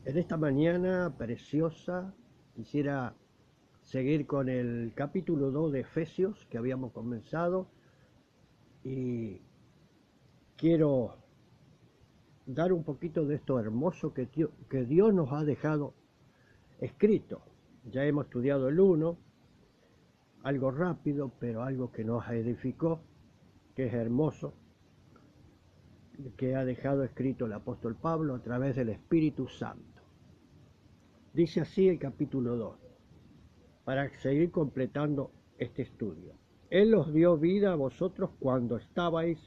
En esta mañana preciosa quisiera seguir con el capítulo 2 de Efesios que habíamos comenzado y quiero dar un poquito de esto hermoso que Dios nos ha dejado escrito. Ya hemos estudiado el 1, algo rápido, pero algo que nos edificó, que es hermoso, que ha dejado escrito el apóstol Pablo a través del Espíritu Santo. Dice así el capítulo 2. Para seguir completando este estudio. Él os dio vida a vosotros cuando estabais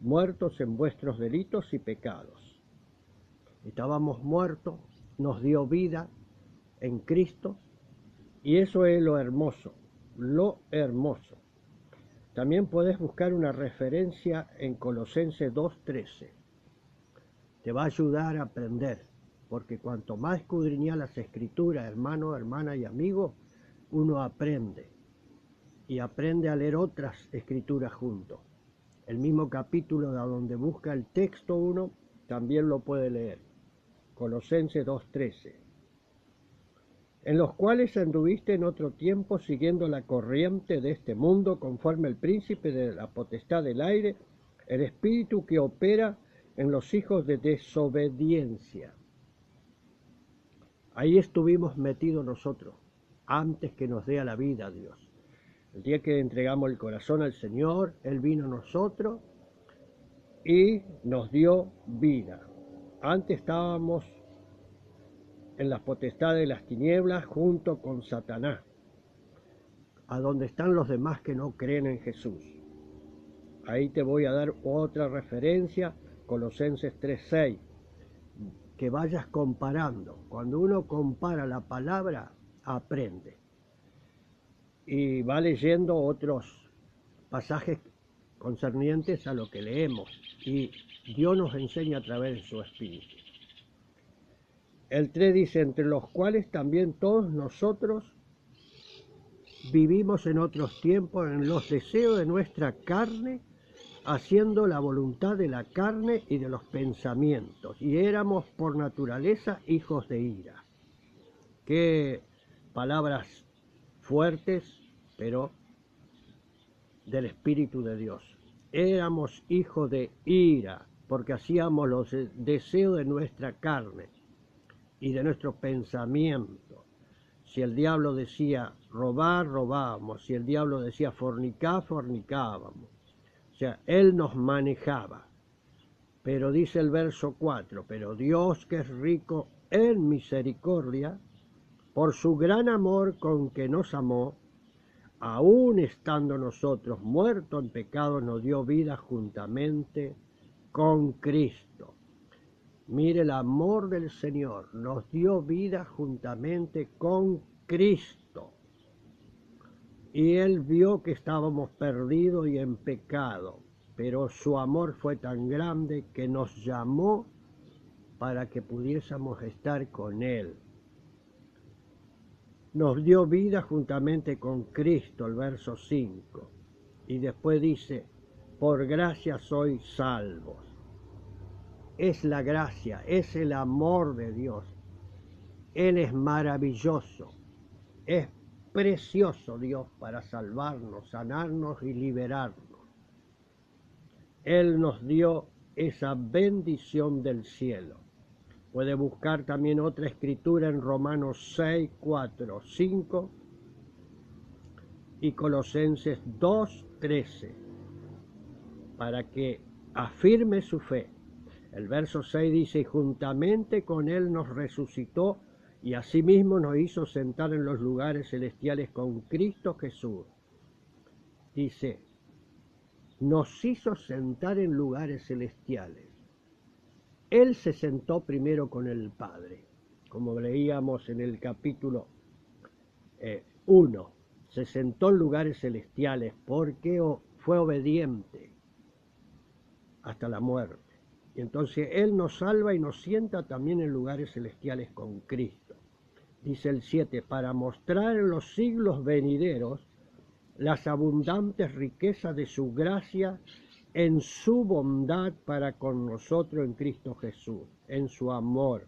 muertos en vuestros delitos y pecados. Estábamos muertos, nos dio vida en Cristo, y eso es lo hermoso, lo hermoso. También puedes buscar una referencia en Colosenses 2:13. Te va a ayudar a aprender, porque cuanto más escudriñas las Escrituras, hermano, hermana y amigo, uno aprende, y aprende a leer otras escrituras juntos. El mismo capítulo de donde busca el texto uno, también lo puede leer. Colosenses 2:13. En los cuales anduviste en otro tiempo siguiendo la corriente de este mundo, conforme el príncipe de la potestad del aire, el espíritu que opera en los hijos de desobediencia. Ahí estuvimos metidos nosotros, antes que nos dé la vida a Dios. El día que entregamos el corazón al Señor, Él vino a nosotros y nos dio vida. Antes estábamos en las potestades de las tinieblas junto con Satanás, a donde están los demás que no creen en Jesús. Ahí te voy a dar otra referencia, Colosenses 3:6, que vayas comparando. Cuando uno compara la palabra, aprende. Y va leyendo otros pasajes concernientes a lo que leemos, y Dios nos enseña a través de su Espíritu. El 3 dice, entre los cuales también todos nosotros vivimos en otros tiempos en los deseos de nuestra carne, haciendo la voluntad de la carne y de los pensamientos, y éramos por naturaleza hijos de ira. Qué palabras fuertes, pero del Espíritu de Dios. Éramos hijos de ira, porque hacíamos los deseos de nuestra carne y de nuestro pensamiento. Si el diablo decía robar, robábamos. Si el diablo decía fornicar, fornicábamos. O sea, él nos manejaba. Pero dice el verso 4, pero Dios, que es rico en misericordia, por su gran amor con que nos amó, aún estando nosotros muertos en pecado, nos dio vida juntamente con Cristo. Mire el amor del Señor, nos dio vida juntamente con Cristo. Y Él vio que estábamos perdidos y en pecado, pero su amor fue tan grande que nos llamó para que pudiésemos estar con Él. Nos dio vida juntamente con Cristo, el verso 5. Y después dice, por gracia sois salvos. Es la gracia, es el amor de Dios. Él es maravilloso, es precioso Dios para salvarnos, sanarnos y liberarnos. Él nos dio esa bendición del cielo. Puede buscar también otra escritura en Romanos 6, 4, 5 y Colosenses 2, 13, para que afirme su fe. El verso 6 dice, y juntamente con Él nos resucitó y asimismo nos hizo sentar en los lugares celestiales con Cristo Jesús. Dice, nos hizo sentar en lugares celestiales. Él se sentó primero con el Padre, como leíamos en el capítulo 1. Se sentó en lugares celestiales porque fue obediente hasta la muerte. Y entonces Él nos salva y nos sienta también en lugares celestiales con Cristo. Dice el 7, para mostrar en los siglos venideros las abundantes riquezas de su gracia en su bondad para con nosotros en Cristo Jesús, en su amor.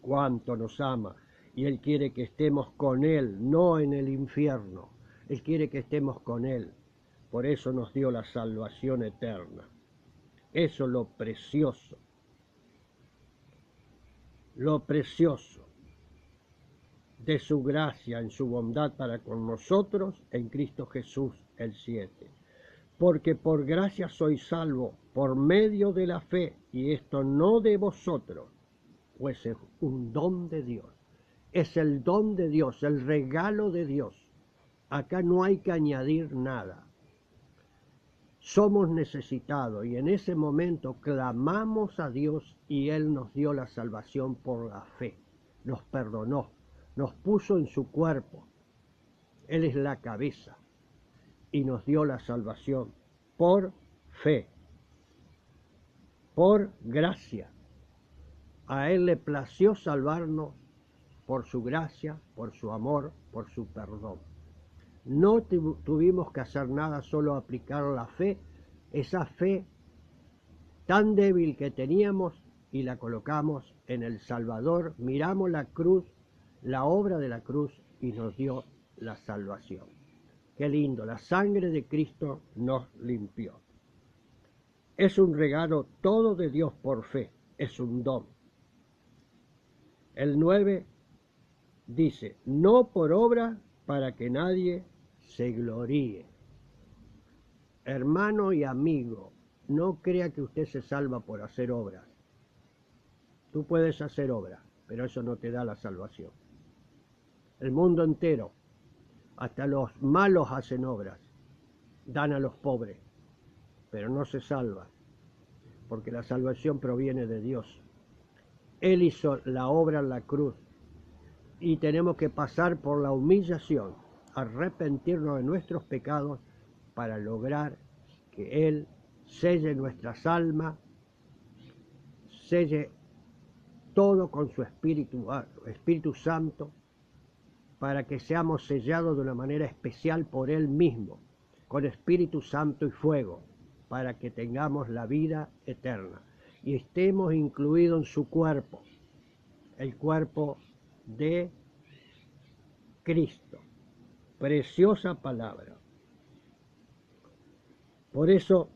cuánto nos ama, y Él quiere que estemos con Él, no en el infierno. Él quiere que estemos con Él. Por eso nos dio la salvación eterna. Eso es lo precioso de su gracia en su bondad para con nosotros en Cristo Jesús el 7. Porque por gracia sois salvos por medio de la fe, y esto no de vosotros, pues es un don de Dios. Es el don de Dios, el regalo de Dios. Acá no hay que añadir nada. Somos necesitados y en ese momento clamamos a Dios y Él nos dio la salvación por la fe. Nos perdonó, nos puso en su cuerpo. Él es la cabeza y nos dio la salvación por fe, por gracia. A Él le plació salvarnos por su gracia, por su amor, por su perdón. No tuvimos que hacer nada, solo aplicar la fe, esa fe tan débil que teníamos, y la colocamos en el Salvador. Miramos la cruz, la obra de la cruz, y nos dio la salvación. Qué lindo, la sangre de Cristo nos limpió. Es un regalo todo de Dios por fe, es un don. El 9 dice, no por obra para que nadie se gloríe. Hermano y amigo, no crea que usted se salva por hacer obras. Tú puedes hacer obras, pero eso no te da la salvación. El mundo entero, hasta los malos hacen obras, dan a los pobres, pero no se salvan, porque la salvación proviene de Dios. Él hizo la obra en la cruz y tenemos que pasar por la humillación, arrepentirnos de nuestros pecados para lograr que Él selle nuestras almas, selle todo con su Espíritu Santo, para que seamos sellados de una manera especial por Él mismo, con Espíritu Santo y fuego, para que tengamos la vida eterna y estemos incluidos en su cuerpo, el cuerpo de Cristo. Preciosa palabra. Por eso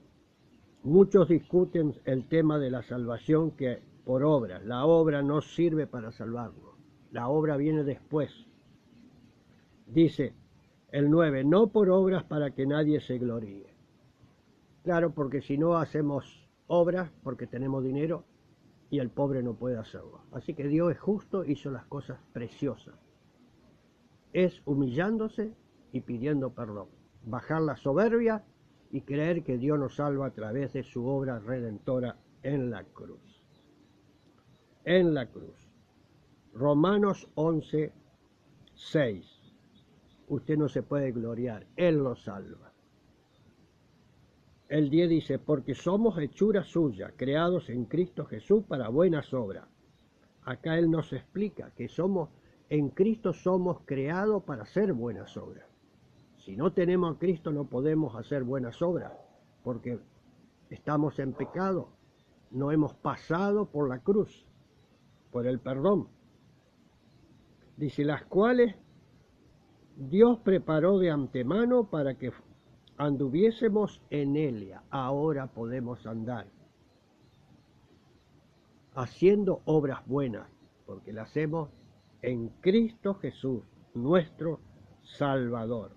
muchos discuten el tema de la salvación que por obra. La obra no sirve para salvarnos. La obra viene después. Dice el 9, no por obras para que nadie se gloríe. Claro, porque si no hacemos obras porque tenemos dinero y el pobre no puede hacerlo. Así que Dios es justo, hizo las cosas preciosas. Es humillándose y pidiendo perdón. Bajar la soberbia y creer que Dios nos salva a través de su obra redentora en la cruz. En la cruz. Romanos 11, 6. Usted no se puede gloriar, Él lo salva. El 10 dice, porque somos hechura suya, creados en Cristo Jesús para buenas obras. Acá Él nos explica que en Cristo somos creados para hacer buenas obras. Si no tenemos a Cristo no podemos hacer buenas obras, porque estamos en pecado, no hemos pasado por la cruz, por el perdón. Dice, las cuales Dios preparó de antemano para que anduviésemos en ella. Ahora podemos andar haciendo obras buenas, porque las hacemos en Cristo Jesús, nuestro Salvador.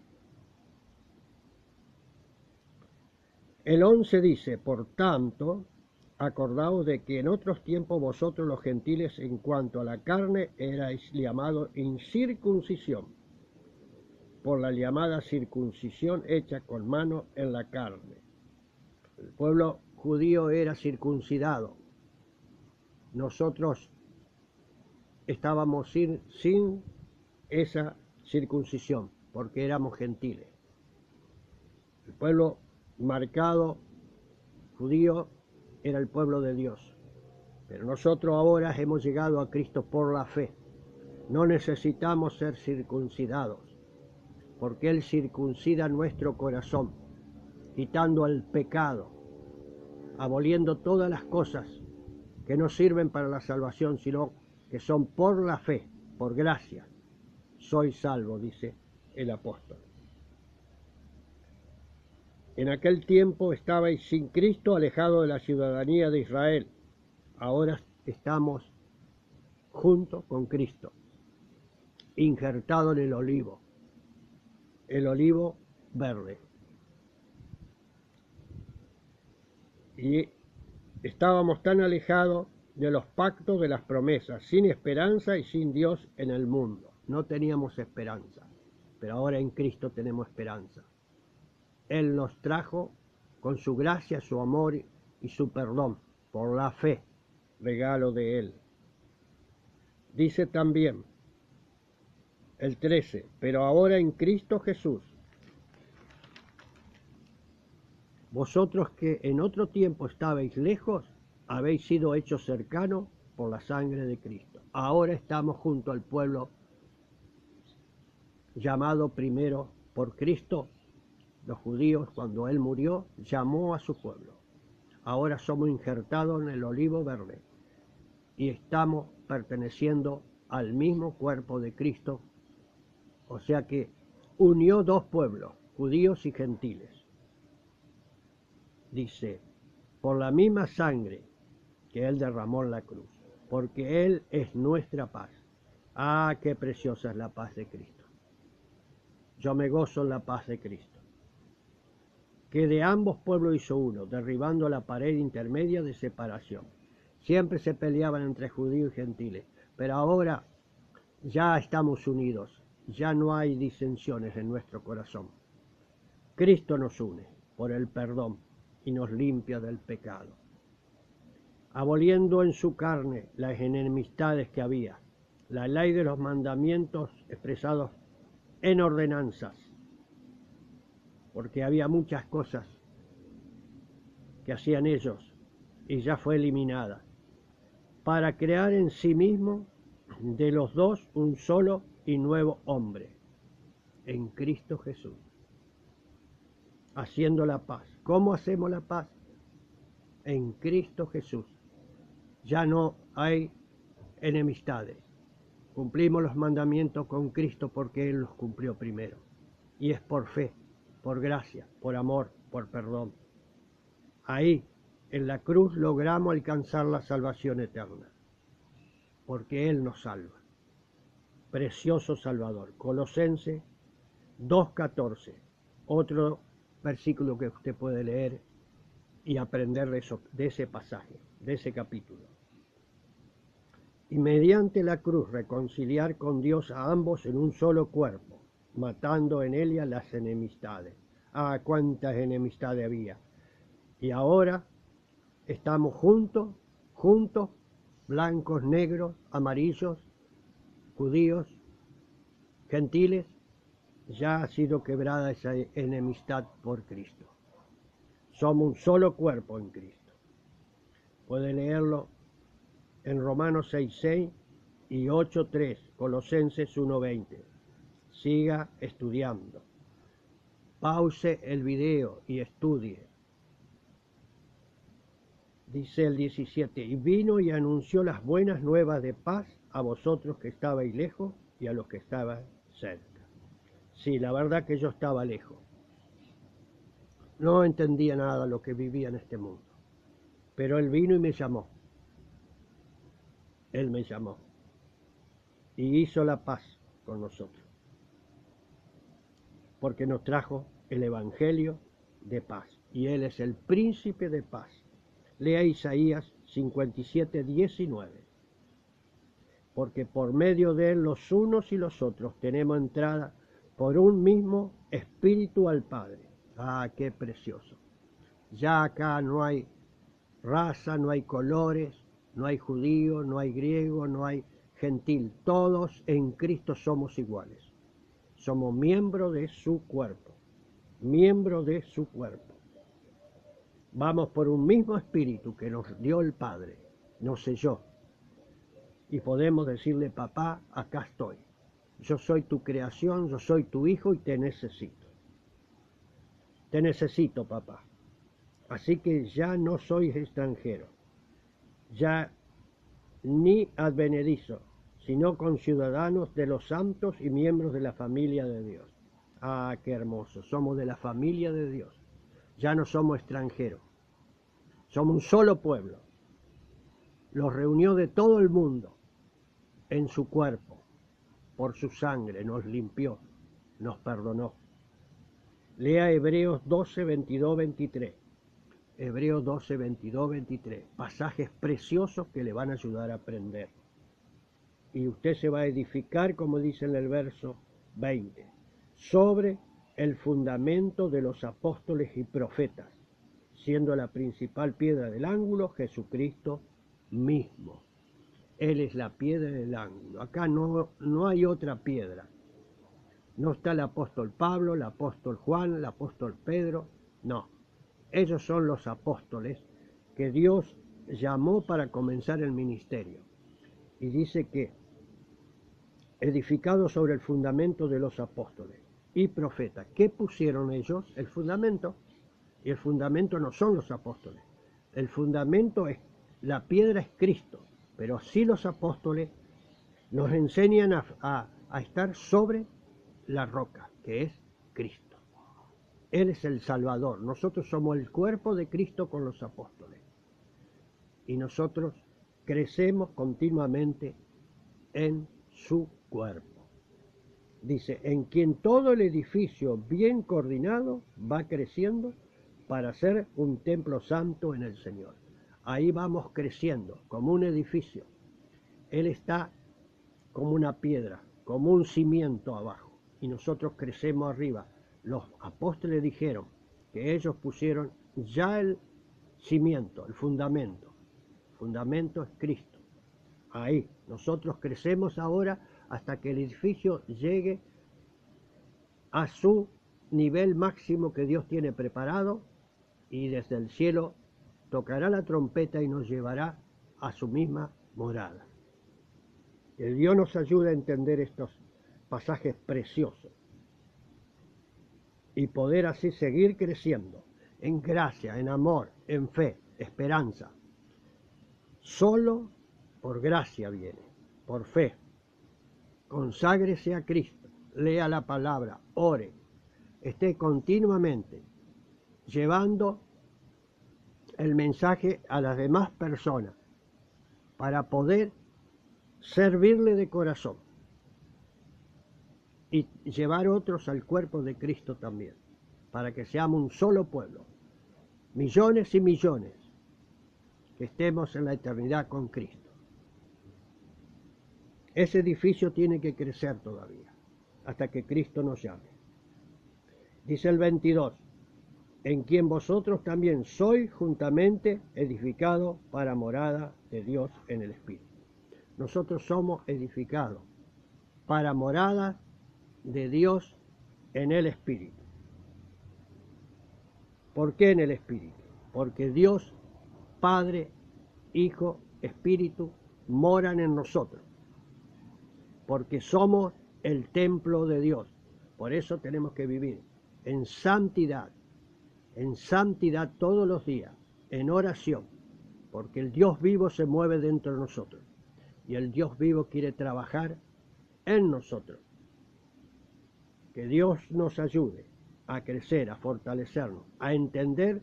El 11 dice, por tanto, acordaos de que en otros tiempos vosotros los gentiles en cuanto a la carne erais llamados incircuncisión, por la llamada circuncisión hecha con mano en la carne. El pueblo judío era circuncidado. Nosotros estábamos sin esa circuncisión, porque éramos gentiles. El pueblo marcado judío era el pueblo de Dios. Pero nosotros ahora hemos llegado a Cristo por la fe. No necesitamos ser circuncidados, porque Él circuncida nuestro corazón, quitando el pecado, aboliendo todas las cosas que no sirven para la salvación, sino que son por la fe, por gracia. Soy salvo, dice el apóstol. En aquel tiempo estabais sin Cristo, alejados de la ciudadanía de Israel. Ahora estamos junto con Cristo, injertado en el olivo verde. Y estábamos tan alejados de los pactos, de las promesas, sin esperanza y sin Dios en el mundo. No teníamos esperanza, pero ahora en Cristo tenemos esperanza. Él nos trajo con su gracia, su amor y su perdón, por la fe, regalo de Él. Dice también el 13, pero ahora en Cristo Jesús, vosotros que en otro tiempo estabais lejos, habéis sido hechos cercanos por la sangre de Cristo. Ahora estamos junto al pueblo llamado primero por Cristo. Los judíos, cuando Él murió, llamó a su pueblo. Ahora somos injertados en el olivo verde y estamos perteneciendo al mismo cuerpo de Cristo. O sea que unió dos pueblos, judíos y gentiles. Dice, por la misma sangre que Él derramó en la cruz, porque Él es nuestra paz. Ah, qué preciosa es la paz de Cristo. Yo me gozo en la paz de Cristo, que de ambos pueblos hizo uno, derribando la pared intermedia de separación. Siempre se peleaban entre judíos y gentiles, pero ahora ya estamos unidos, ya no hay disensiones en nuestro corazón. Cristo nos une por el perdón y nos limpia del pecado, aboliendo en su carne las enemistades que había, la ley de los mandamientos expresados en ordenanzas, porque había muchas cosas que hacían ellos y ya fue eliminada, para crear en sí mismo de los dos un solo y nuevo hombre, en Cristo Jesús, haciendo la paz. ¿Cómo hacemos la paz? En Cristo Jesús. Ya no hay enemistades. Cumplimos los mandamientos con Cristo porque Él los cumplió primero. Y es por fe, por gracia, por amor, por perdón. Ahí, en la cruz, logramos alcanzar la salvación eterna, porque Él nos salva. Precioso Salvador. Colosenses 2:14, otro versículo que usted puede leer y aprender de ese pasaje, de ese capítulo. Y mediante la cruz reconciliar con Dios a ambos en un solo cuerpo, matando en ella las enemistades. Ah, cuántas enemistades había. Y ahora estamos juntos, blancos, negros, amarillos, judíos, gentiles. Ya ha sido quebrada esa enemistad por Cristo. Somos un solo cuerpo en Cristo. Puede leerlo en Romanos 6:6 y 8:3, Colosenses 1:20. Siga estudiando. Pause el video y estudie. Dice el 17, y vino y anunció las buenas nuevas de paz a vosotros que estabais lejos y a los que estaban cerca. Sí, la verdad que yo estaba lejos. No entendía nada de lo que vivía en este mundo. Pero Él vino y me llamó. Él me llamó. Y hizo la paz con nosotros. Porque nos trajo el Evangelio de paz. Y Él es el príncipe de paz. Lea Isaías 57:19. Porque por medio de Él los unos y los otros tenemos entrada por un mismo espíritu al Padre. Ah, qué precioso. Ya acá no hay raza, no hay colores, no hay judío, no hay griego, no hay gentil. Todos en Cristo somos iguales. Somos miembros de su cuerpo. Miembros de su cuerpo. Vamos por un mismo espíritu que nos dio el Padre, nos selló. Y podemos decirle, papá, acá estoy. Yo soy tu creación, yo soy tu hijo y te necesito. Te necesito, papá. Así que ya no sois extranjero. Ya ni advenedizos, sino conciudadanos de los santos y miembros de la familia de Dios. Ah, qué hermoso, somos de la familia de Dios, ya no somos extranjeros, somos un solo pueblo. Los reunió de todo el mundo en su cuerpo, por su sangre nos limpió, nos perdonó. Lea Hebreos 12, 22, 23. Hebreos 12, 22, 23. Pasajes preciosos que le van a ayudar a aprender. Y usted se va a edificar, como dice en el verso 20, sobre el fundamento de los apóstoles y profetas, siendo la principal piedra del ángulo Jesucristo mismo. Él es la piedra del ángulo. Acá no hay otra piedra. No está el apóstol Pablo, el apóstol Juan, el apóstol Pedro. No. Ellos son los apóstoles que Dios llamó para comenzar el ministerio. Y dice que edificados sobre el fundamento de los apóstoles y profetas. ¿Qué pusieron ellos? El fundamento. Y el fundamento no son los apóstoles. El fundamento es, la piedra es Cristo. Pero sí los apóstoles nos enseñan a estar sobre la roca, que es Cristo. Él es el Salvador. Nosotros somos el cuerpo de Cristo con los apóstoles. Y nosotros crecemos continuamente en su cuerpo. Dice, en quien todo el edificio bien coordinado va creciendo para ser un templo santo en el Señor. Ahí vamos creciendo, como un edificio. Él está como una piedra, como un cimiento abajo, y nosotros crecemos arriba. Los apóstoles dijeron que ellos pusieron ya el cimiento, el fundamento. El fundamento es Cristo. Ahí, nosotros crecemos ahora hasta que el edificio llegue a su nivel máximo que Dios tiene preparado, y desde el cielo tocará la trompeta y nos llevará a su misma morada. Que Dios nos ayude a entender estos pasajes preciosos y poder así seguir creciendo en gracia, en amor, en fe, esperanza. Solo por gracia viene, por fe. Conságrese a Cristo, lea la palabra, ore, esté continuamente llevando el mensaje a las demás personas para poder servirle de corazón y llevar otros al cuerpo de Cristo también, para que seamos un solo pueblo, millones y millones, que estemos en la eternidad con Cristo. Ese edificio tiene que crecer todavía, hasta que Cristo nos llame. Dice el 22, en quien vosotros también sois juntamente edificados para morada de Dios en el Espíritu. Nosotros somos edificados para morada de Dios en el Espíritu. ¿Por qué en el Espíritu? Porque Dios, Padre, Hijo, Espíritu, moran en nosotros. Porque somos el templo de Dios. Por eso tenemos que vivir en santidad todos los días, en oración, porque el Dios vivo se mueve dentro de nosotros y el Dios vivo quiere trabajar en nosotros. Que Dios nos ayude a crecer, a fortalecernos, a entender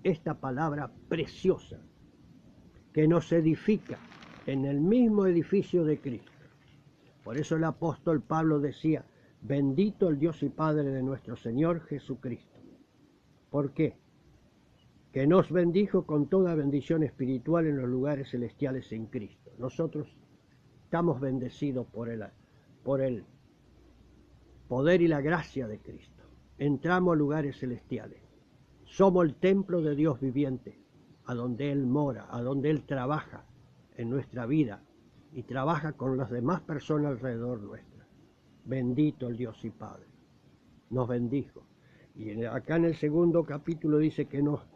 esta palabra preciosa que nos edifica en el mismo edificio de Cristo. Por eso el apóstol Pablo decía, bendito el Dios y Padre de nuestro Señor Jesucristo. ¿Por qué? Que nos bendijo con toda bendición espiritual en los lugares celestiales en Cristo. Nosotros estamos bendecidos por el poder y la gracia de Cristo. Entramos a lugares celestiales. Somos el templo de Dios viviente, a donde Él mora, a donde Él trabaja en nuestra vida y trabaja con las demás personas alrededor nuestra. Bendito el Dios y Padre. Nos bendijo. Y acá en el segundo capítulo dice que nos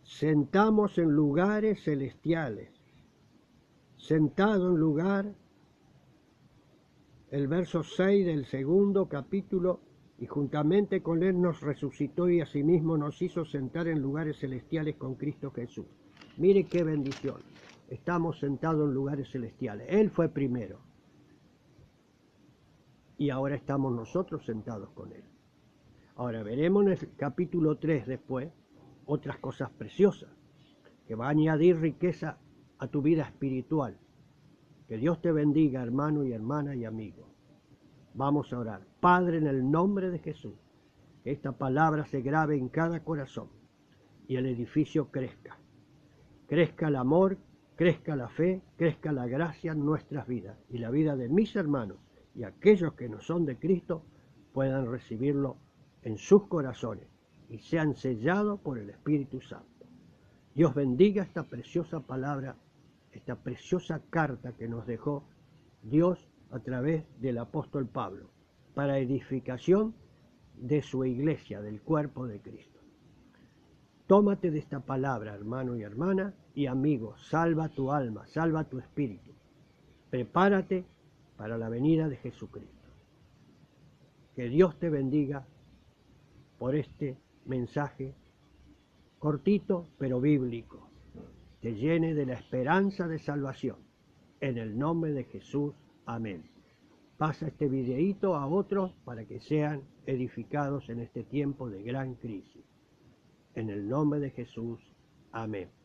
sentamos en lugares celestiales. Sentado en lugar, el verso 6 del segundo capítulo, y juntamente con Él nos resucitó y asimismo nos hizo sentar en lugares celestiales con Cristo Jesús. Mire qué bendición. estamos sentados en lugares celestiales. Él fue primero y ahora estamos nosotros sentados con Él. Ahora veremos en el capítulo 3 después otras cosas preciosas que va a añadir riqueza a tu vida espiritual. Que Dios te bendiga, hermano y hermana y amigo. Vamos a orar. Padre, en el nombre de Jesús, que esta palabra se grabe en cada corazón y el edificio crezca. Crezca el amor, crezca la fe, crezca la gracia en nuestras vidas y la vida de mis hermanos y aquellos que no son de Cristo puedan recibirlo en sus corazones y sean sellados por el Espíritu Santo. Dios bendiga esta preciosa palabra, esta preciosa carta que nos dejó Dios a través del apóstol Pablo, para edificación de su iglesia, del cuerpo de Cristo. Tómate de esta palabra, hermano y hermana, y amigo, salva tu alma, salva tu espíritu. Prepárate para la venida de Jesucristo. Que Dios te bendiga por este mensaje cortito pero bíblico. Te llene de la esperanza de salvación. En el nombre de Jesús. Amén. Pasa este videíto a otros para que sean edificados en este tiempo de gran crisis. En el nombre de Jesús. Amén.